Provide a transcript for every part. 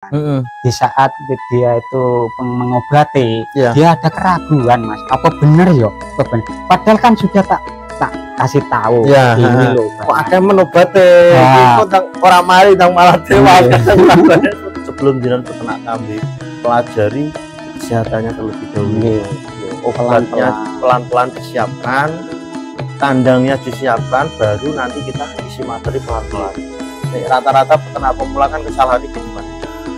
Di saat dia itu mengobati, Iya. dia ada keraguan, Mas. Apa bener ya? Apa bener? Padahal kan sudah tak kasih tahu. Iya, Ini loh. kok akeh menobate. Nah. Iku tang ora mari tang malah dewa. Sebelum jiran peternak kambing, pelajari kesehatannya terlebih dahulu. Obatnya pelan-pelan disiapkan, kandangnya disiapkan, baru nanti kita isi materi pelan-pelan. Rata-rata peternak pemula kan kesalahan ini gimana?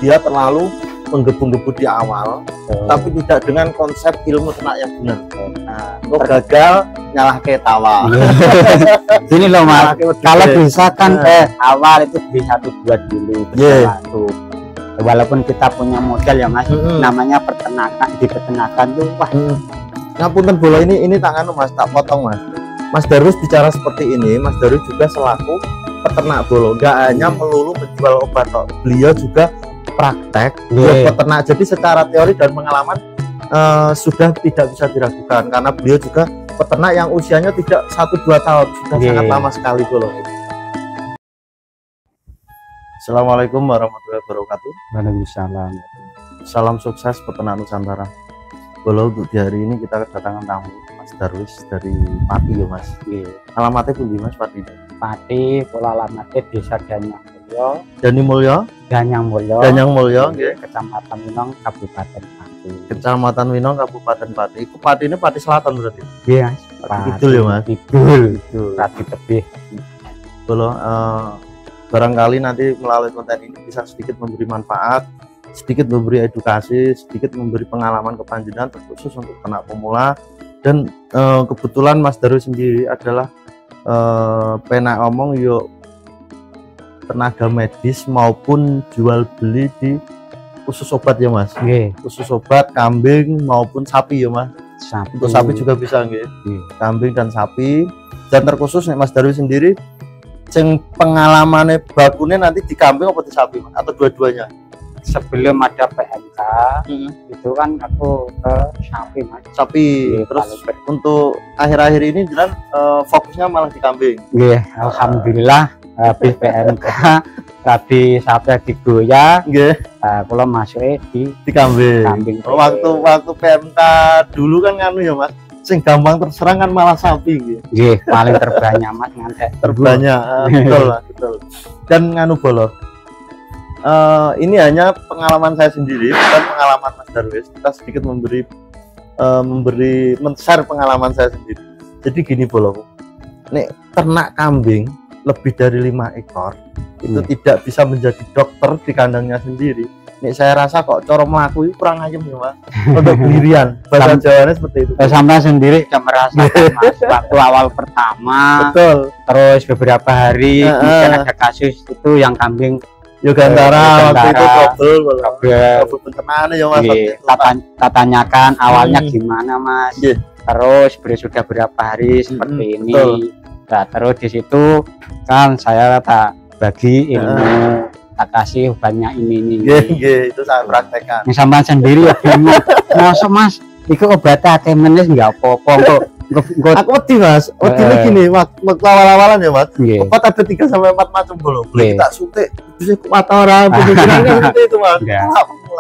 Dia terlalu menggebu-gebu di awal, tapi tidak dengan konsep ilmu ternak yang benar. Nah, kok gagal nyalah ke tawa. Ini loh, Mas. Kalau bisa kan Nah. awal itu di 1-2 dulu. Yeah. Walaupun kita punya modal ya, Mas. Namanya peternakan, di peternakan tuh wah. Ngapunten bola ini tangan Mas, tak potong Mas. Mas Darwis bicara seperti ini, Mas Darwis juga selaku peternak bolo, nggak hanya melulu menjual obat, beliau juga praktek peternak. Jadi secara teori dan pengalaman sudah tidak bisa diragukan, karena beliau juga peternak yang usianya tidak 1-2 tahun, sudah sangat lama sekali bolo. Assalamualaikum warahmatullahi wabarakatuh. Waalaikumsalam. Salam sukses peternak Nusantara. Bolo, untuk di hari ini kita kedatangan tamu Mas Darwis dari Pati ya Mas. Alamatnya pundi Mas Pati? Pati, pola alamatnya Desa Danyang Mulyo. Danyang Mulyo, nggih. Kecamatan Winong, Kabupaten Pati. Kecamatan Winong, Kabupaten Pati. Iku Pati ini Pati Selatan berarti. Iya, Pati Kidul ya Mas. Kidul. Pati tebih. Bolo, barangkali nanti melalui konten ini bisa sedikit memberi manfaat, sedikit memberi edukasi, sedikit memberi pengalaman kepanjenengan terkhusus untuk peternak pemula. Dan kebetulan Mas Darwis sendiri adalah penak omong yuk tenaga medis maupun jual beli di khusus obat ya Mas. Khusus obat kambing maupun sapi ya Mas. Untuk sapi juga bisa nggih. Kambing dan sapi. Dan terkhusus nih Mas Darwis sendiri sing pengalamannya bakune nanti di kambing apa di sapi Mas? Atau dua-duanya? Sebelum ada PMK itu kan aku ke sapi Mas. Sapi. Terus untuk akhir-akhir ini jalan fokusnya malah di kambing. Alhamdulillah habis PMK tadi sapi digoyah. Kalau masuk di kambing. Waktu PMK dulu kan nganu ya Mas, sing gampang terserang kan malah sapi paling terbanyak Mas, ngantek terbanyak. betul. Dan nganu bolo, ini hanya pengalaman saya sendiri, bukan pengalaman Mas Darwis. Kita sedikit memberi men-share pengalaman saya sendiri. Jadi gini bolo, nih ternak kambing lebih dari 5 ekor itu tidak bisa menjadi dokter di kandangnya sendiri. Nih saya rasa kok coro melaku itu kurang ayem ya Mas. Untuk pendirian bahasa Jawanya seperti itu. Sampai sendiri gak merasakan Mas waktu awal pertama. Betul. Terus beberapa hari kemudian ada kasus itu yang kambing Yogantara waktu itu trouble pencernaan ya Mas. Kita tanyakan awalnya gimana Mas. Terus sudah berapa hari seperti ini. Nah, terus di situ kan saya tak bagi ilmu, tak kasih banyak ini. Itu saya praktekkan. Yang sampai sendiri ya bingung. Masa Mas, itu obatnya akeh menis nggak apa-apa kok. Aku wedi Mas, wedi gini waktu awal-awalan ya Mas. Obat ada 3-4 macam bolo. Boleh kita suntik, bisa kuat orang, pikirannya itu Mas.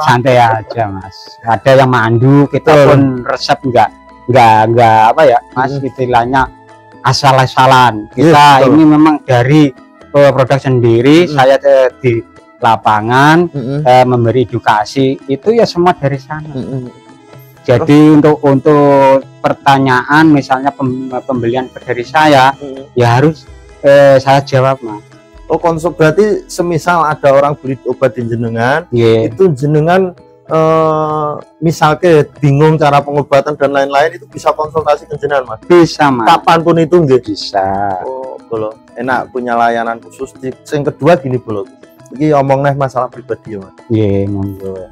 Santai aja Mas. Ada yang mandu, kita pun resep nggak apa ya Mas, istilahnya asal-asalan. Kita ini memang dari produk sendiri. Saya di lapangan memberi edukasi itu ya semua dari sana. Jadi untuk pertanyaan misalnya pembelian dari saya ya harus saya jawab Mas. Konsep berarti semisal ada orang beli obat di jenengan, itu jenengan misalnya bingung cara pengobatan dan lain-lain, itu bisa konsultasi ke jenengan Mas? Bisa Mas, kapanpun itu nggih? Bisa. Bolo, enak punya layanan khusus. Yang kedua gini bolo, ini omong masalah pribadi ya Mas. Monggo.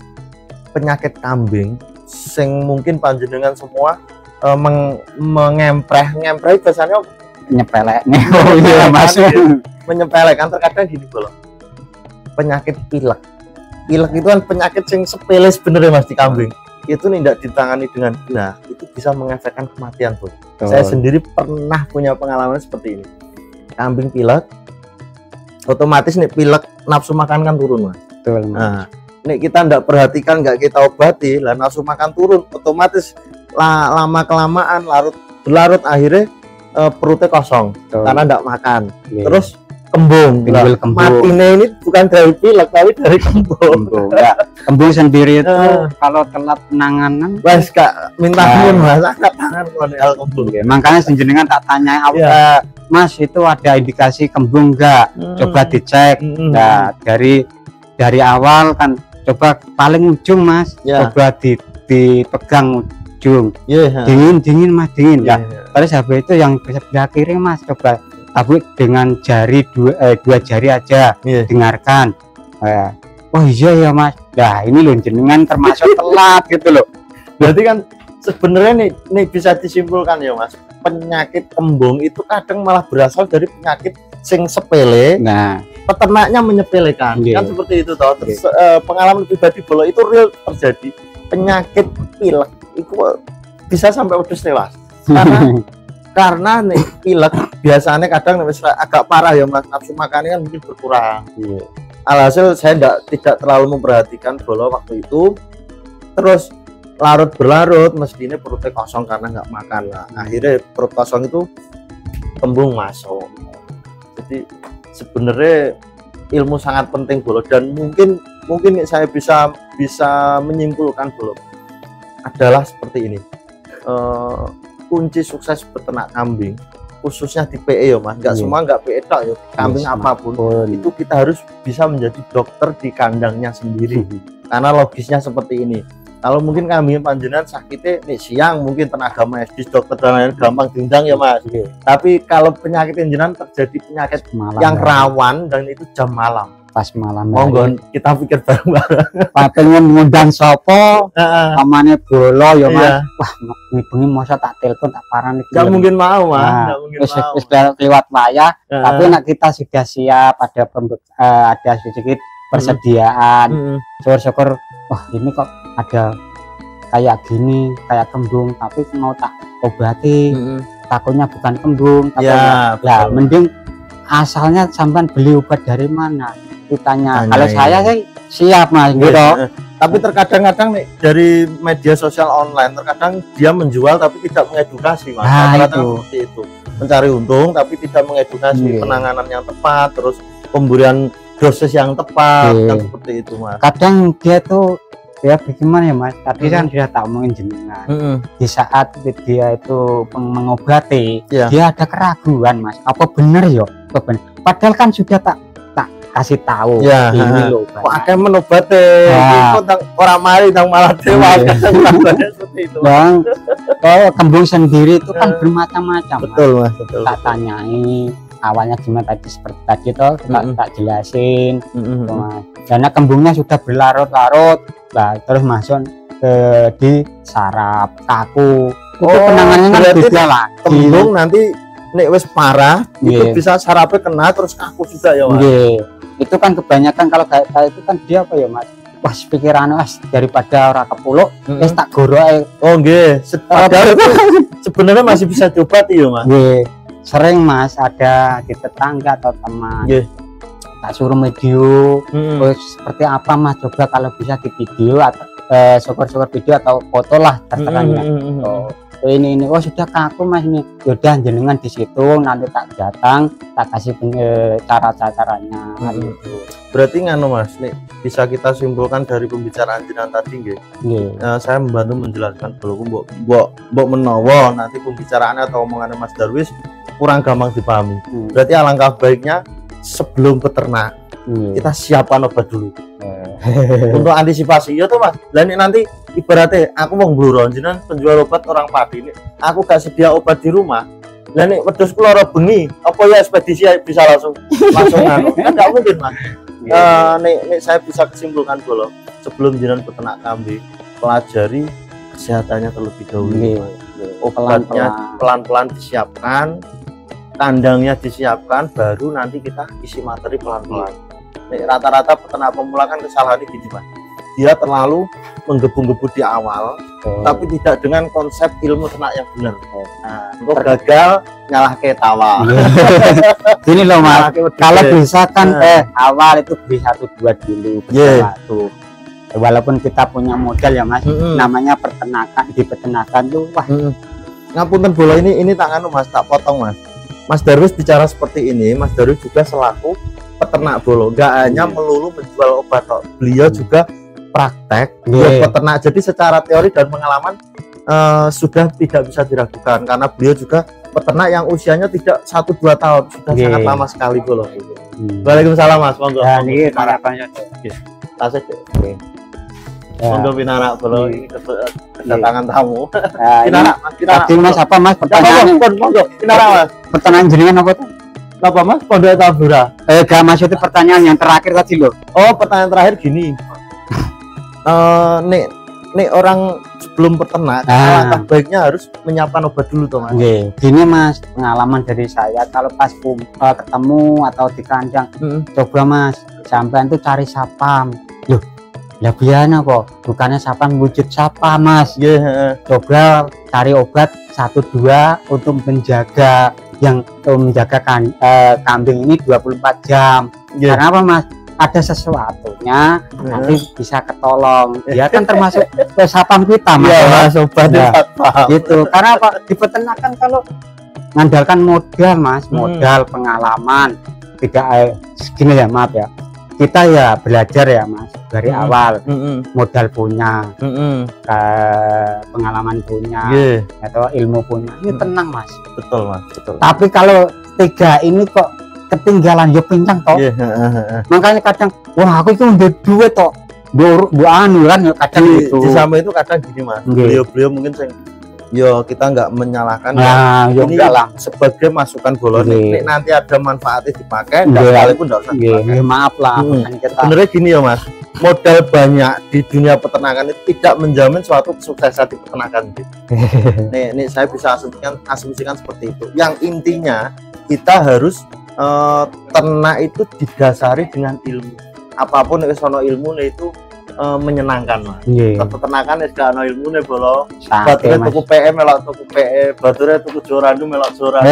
Penyakit kambing sing mungkin panjenengan semua mengempreh biasanya nyepelek Mas. Menyepelek kan terkadang gini bolo, penyakit pilek itu kan penyakit yang sepele sebenarnya Mas di kambing. Itu tidak ditangani dengan benar, itu bisa mengefekkan kematian Bro. Saya sendiri pernah punya pengalaman seperti ini. Kambing pilek, otomatis nih pilek nafsu makan kan turun Mas. Betul, Mas. Nah, nek kita ndak perhatikan, nggak kita obati, lah nafsu makan turun, otomatis lama kelamaan berlarut akhirnya perutnya kosong karena ndak makan. Terus kembung. Matinya ini bukan dari pilek tapi dari kembung. Ya, kembung sendiri itu kalau telat penanganan wes Kak minta ampun Mas, angkat tangan kalau kembung. Makanya senjenengan tak tanya Mas itu ada indikasi kembung enggak? Coba dicek. Nah, dari awal kan coba paling ujung Mas, coba dipegang ujung. Dingin Mas, dingin ya. Terus habis itu yang sebelah kiri Mas coba tapi dengan jari dua jari aja dengarkan. Oh iya ya Mas. Nah ini loh jenengan termasuk telat gitu loh. Berarti kan sebenarnya nih bisa disimpulkan ya Mas, penyakit kembung itu kadang malah berasal dari penyakit sing sepele. Nah peternaknya menyepelekan kan seperti itu toh. Terus pengalaman pribadi bolo itu real terjadi. Penyakit pilek itu bisa sampai udah tewas karena nih pilek biasanya kadang agak parah ya Mas, nafsu makannya kan mungkin berkurang. Alhasil saya tidak terlalu memperhatikan bola waktu itu, terus larut berlarut mestinya perutnya kosong karena nggak makan lah. Akhirnya perut kosong itu kembung masuk. Jadi sebenarnya ilmu sangat penting bola, dan mungkin saya bisa menyimpulkan bola adalah seperti ini. Kunci sukses peternak kambing khususnya di PE ya Mas, nggak semua nggak PE tak ya, kambing apapun itu kita harus bisa menjadi dokter di kandangnya sendiri. Karena logisnya seperti ini, kalau mungkin kambing panjenengan sakitnya nih siang mungkin tenaga medis dokter dan lain gampang diundang ya Mas. Tapi kalau penyakit panjenengan terjadi penyakit malam, yang rawan dan itu jam malam, pas malam monggo kita pikir bareng-bareng pengen ngundang sopo pamane bolo ya Mas. Wah bengi masa tak telepon tak parani nggak mungkin mau Mas, nggak mungkin mau wis lewat wayah. Tapi nak kita sudah siap, ada sedikit persediaan. Syukur-syukur wah ini kok ada kayak gini, kayak kembung tapi mau tak obati. Takutnya bukan kembung takutnya mending asalnya sampean beli obat dari mana ditanya. Kalau saya sih siap Mas gitu. Tapi terkadang-kadang nih dari media sosial online terkadang dia menjual tapi tidak mengedukasi Mas. Seperti itu, mencari untung tapi tidak mengedukasi penanganan yang tepat, terus pemberian dosis yang tepat, kan seperti itu Mas. Kadang dia tuh ya bagaimana ya Mas, tadi kan dia tak omongin jenengan di saat dia itu mengobati dia ada keraguan Mas, apa bener ya padahal kan sudah tak kasih tahu ini loh kok akan menobati orang mari dan malah tewas seperti itu Bang. Kalau kembung sendiri itu kan bermacam-macam betul Mas, betul, tak tanyai awalnya gimana tadi seperti tadi toh tak jelasin karena kembungnya sudah berlarut-larut terus masuk di saraf kaku itu penanganannya kan beda lah. Kembung nanti nek wis parah itu bisa sarafnya kena terus kaku juga ya Mas. Itu kan kebanyakan kalau kayak itu kan dia apa ya Mas, wah pikiran daripada orang kepuluk wis tak goroke. Oh nggih, padahal itu sebenarnya masih bisa coba ya Mas. Sering Mas ada di tetangga atau teman tak suruh video seperti apa Mas, coba kalau bisa di video atau syukur-syukur video atau foto lah terserahnya. Ini oh sudah kaku Mas ini, yaudah jenengan di situ nanti tak datang tak kasih cara-caranya gitu. Berarti nganu Mas, nih bisa kita simpulkan dari pembicaraan jenengan tadi nggih. Saya membantu menjelaskan dulu mbok menawa nanti pembicaraannya atau omongannya Mas Darwis kurang gampang dipahami. Berarti alangkah baiknya sebelum peternak kita siapkan obat dulu untuk antisipasi ya tuh Mas. Dan nanti ibaratnya aku mau ngluron jenengan penjual obat orang padi ini, aku gak sedia obat di rumah. Lah nek wedhus kula ora bengi, apa ya ekspedisi bisa langsung anu? Kan enggak mungkin Mas. Nek saya bisa kesimpulkan dulu sebelum jenengan peternak kambing, pelajari kesehatannya terlebih dahulu. Obatnya pelan-pelan disiapkan, kandangnya disiapkan, baru nanti kita isi materi pelan-pelan. Rata-rata peternak pemula kan kesalahannya gini Mas, dia terlalu menggebu-gebu di awal tapi tidak dengan konsep ilmu ternak yang benar. Kok gagal nyalah ke tawa. Gini loh Mas, kalau bisa kan awal itu beli 1-2 dulu walaupun kita punya modal ya Mas, namanya peternakan, di peternakan tuh wah. Ngapunten bola ini tangan Mas, tak potong Mas. Mas Darwis bicara seperti ini, Mas Darwis juga selaku peternak bolo, nggak hanya melulu menjual obat, beliau juga praktek peternak. Jadi secara teori dan pengalaman sudah tidak bisa diragukan, karena beliau juga peternak yang usianya tidak 1-2 tahun, sudah sangat lama sekali bolo. Waalaikumsalam Mas, monggo. Ya, ini harapannya. Tasik. Monggo pinarak bolo, ini kedatangan tamu. Pinarak, Mas. Tadi Mas apa Mas pertanyaan? Monggo, pinarak Mas. Pertanyaan jenengan apa tuh? Apa Mas? Pondok Tabura. Gak maksudnya pertanyaan yang terakhir tadi loh. Oh, pertanyaan terakhir gini. Nek orang sebelum peternak, alangkah baiknya harus menyiapkan obat dulu toh Mas. Gini Mas, pengalaman dari saya kalau pas ketemu atau di kandang, coba Mas, sampean tuh cari sapam. Loh, lah biasa kok, bukannya sapam wujud sapa Mas. Coba cari obat 1-2 untuk menjaga kambing ini 24 jam. Karena apa Mas? Ada sesuatunya nanti bisa ketolong. Dia kan termasuk sapam kita Mas. Obat gitu. Karena apa? Di peternakan kalau mengandalkan modal Mas, modal pengalaman, tidak segini ya, maaf ya. Kita ya belajar ya Mas dari awal, modal punya, pengalaman punya, atau ilmu punya, ini tenang Mas. Betul Mas, betul. Tapi kalau 3 ini kok ketinggalan yo pincang toh. Makanya kadang wah aku itu udah duit toh. Anu kan kadang itu. Di sama itu kadang gini Mas. Beliau mungkin yo kita nggak menyalahkan ini sebagai masukan bolo nih, nanti ada manfaatnya dipakai sekalipun nggak usah dipakai. Maaf lah. Sebenarnya gini ya Mas, modal banyak di dunia peternakan itu tidak menjamin suatu kesuksesan di peternakan. Nih saya bisa asumsikan seperti itu. Yang intinya kita harus ternak itu didasari dengan ilmu. Apapun yang sono ilmu itu menyenangkan Mas. Peternakan wis gak ono ilmune bolo. Bature tuku PM melok tuku PM, bature tuku jorandu melok joran.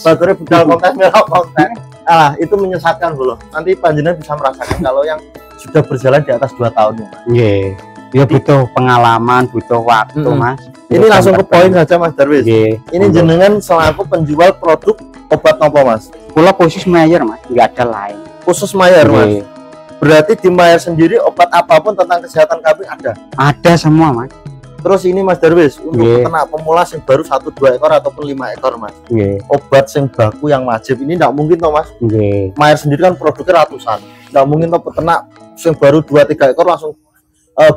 Bature budal kontes melok kontes. Itu menyesatkan bolo. Nanti panjenengan bisa merasakan kalau yang sudah berjalan di atas 2 tahun ya. Dia butuh pengalaman, butuh waktu Mas. Ini langsung ke poin saja Mas Darwis. Ini jenengan selaku penjual produk obat nopo Mas? Kula khusus Mayer Mas, nggak ada lain. Khusus Mayer Mas. Berarti di Mayer sendiri obat apapun tentang kesehatan kambing ada? Ada semua Mas. Terus ini Mas Darwis, untuk peternak pemula yang baru 1-2 ekor ataupun 5 ekor Mas. Obat yang baku yang wajib ini tidak mungkin toh Mas. Mayer sendiri kan produknya ratusan. Tidak mungkin toh peternak yang baru 2-3 ekor langsung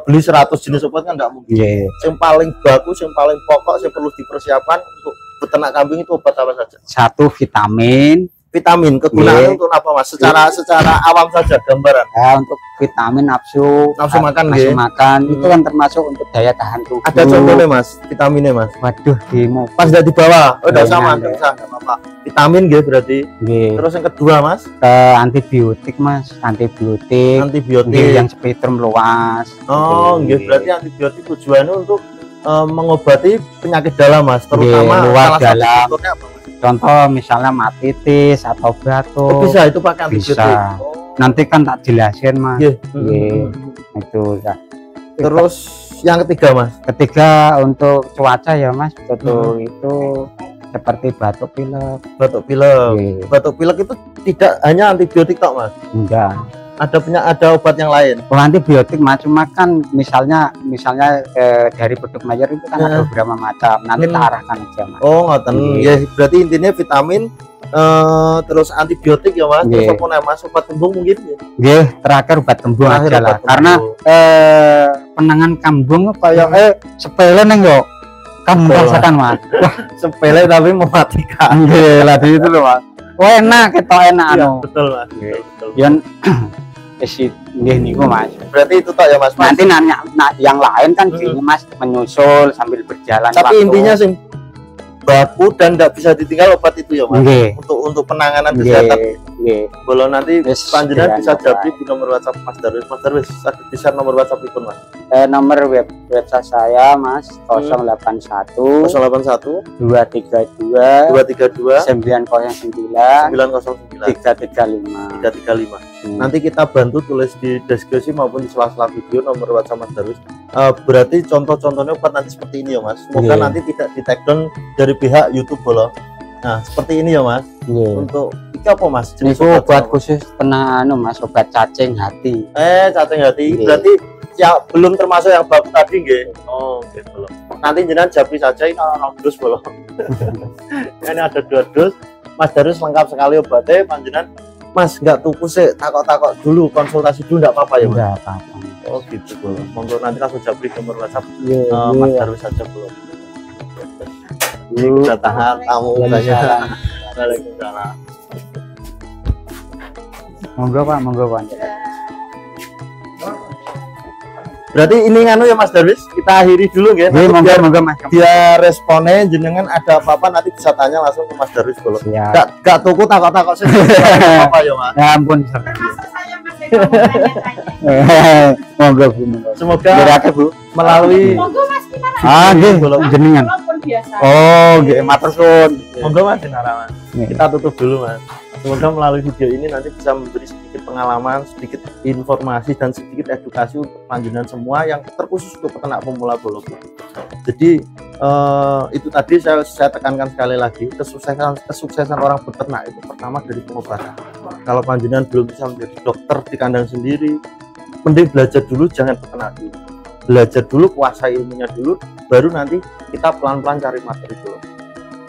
beli 100 jenis obat kan tidak mungkin. Yang paling bagus, yang paling pokok, yang perlu dipersiapkan untuk peternak kambing itu obat apa saja? 1 vitamin. Kegunaannya untuk apa Mas? Secara awam saja gambaran. Ya, untuk vitamin nafsu makan itu kan termasuk untuk daya tahan tubuh. Ada contohnya Mas, vitaminnya Mas? Waduh, pas udah di bawah. Udah sama, enggak apa-apa. Vitamin berarti. Terus yang kedua Mas? Antibiotik Mas, antibiotik yang spektrum luas. Berarti antibiotik tujuannya untuk mengobati penyakit dalam Mas, terutama luar dalam. Contoh misalnya matitis atau batuk. Bisa itu pakai antibiotik. Nanti kan tak jelasin Mas. Itu ya. Terus yang ketiga Mas? Ketiga untuk cuaca ya Mas, itu seperti batuk pilek. Batuk pilek itu tidak hanya antibiotik tok Mas? Enggak. Ada obat yang lain. Antibiotik cuma kan misalnya dari produk Mayer itu kan ada beberapa macam. Nanti tak arahkan aja Mas. Ngoten. Ya berarti intinya vitamin terus antibiotik ya Mas. Terus apa namanya Mas, obat tembung mungkin ya? Terakhir obat tembung aja lah. Karena penanganan kambing kayak sepele neng yo. Kan merasakan Mas. Wah, sepele tapi mematikan. Lah itu loh Mas. Wah enak, enak betul Mas. Betul. Niku Mas. Berarti itu tak ya Mas. Nanti nanya yang lain kan gini Mas, menyusul sambil berjalan. Tapi intinya baku dan tidak bisa ditinggal obat itu ya Mas. Nggih. Untuk penanganan kesehatan. Nggih. Boleh nanti Wis, panjenengan bisa kira-kira. japri di nomor WhatsApp Mas Darwis. Mas Darwis bisa nomor WhatsApp itu Mas. Nomor website saya Mas 081 081 232 232 909 909 335. 335. Nanti kita bantu tulis di deskripsi maupun di sela-sela video nomor WhatsApp Mas Darwis. Berarti contoh-contohnya obat nanti seperti ini ya Mas. Semoga Iya. nanti tidak di take down dari pihak YouTube Bolo. Nah, seperti ini ya Mas. Nggih. Untuk iki apa Mas? Jenis Niku obat apa? khusus kena Mas, obat cacing hati. Cacing hati. Iya. Berarti ya belum termasuk yang baku tadi nggih. Oh, oke belum. Nanti jenengan japri saja ini orang dus Bolo. Ini ada 2 dus. Mas Darwis lengkap sekali obatnya panjenengan. Mas nggak tuku sih, takok-takok dulu, konsultasi dulu nggak apa-apa ya Mas? Enggak apa-apa. Oh gitu Bolo. Monggo nanti langsung japri nomor WhatsApp Iya. Mas Darwis saja Bolo. Ini kedatangan tamu banyak. Waalaikumsalam. Monggo Pak, monggo Pak. Berarti ini nganu ya Mas Darwis, kita akhiri dulu ya. Nggih, Nanti monggo Mas. biar responnya jenengan ada apa-apa nanti bisa tanya langsung ke Mas Darwis Bolo. Siap. Gak tuku takok-takok sih apa ya Mas. Ya ampun. Termasuk saya Mas Eko mau tanya-tanya. Monggo Bu. monggo. Semoga Berake Bu. melalui Monggo Mas kita Nggih, jenengan. walaupun biasa. Oh, nggih, matur suwun. monggo Mas Dinara Mas. Iya. Kita tutup dulu Mas. Semoga melalui video ini nanti bisa memberi sedikit pengalaman, sedikit informasi dan sedikit edukasi untuk panjenengan semua yang terkhusus untuk peternak pemula Bolo. Jadi itu tadi saya tekankan sekali lagi, kesuksesan orang beternak itu pertama dari pengobatan. Kalau panjenengan belum bisa menjadi dokter di kandang sendiri, mending belajar dulu, jangan peternak dulu. Belajar dulu, kuasai ilmunya dulu, baru nanti kita pelan-pelan cari materi dulu.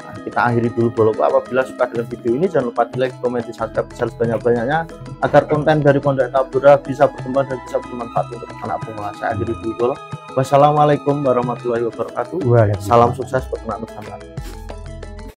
Nah, kita akhiri dulu Bolo. Apabila suka dengan video ini, jangan lupa di like, komen, di subscribe besar sebanyak-banyaknya agar konten dari Pondok Tabura bisa berkembang dan bisa bermanfaat untuk anak pemula. Saya akhiri dulu Bolo. Wassalamualaikum warahmatullahi wabarakatuh. Salam sukses peternak Nusantara.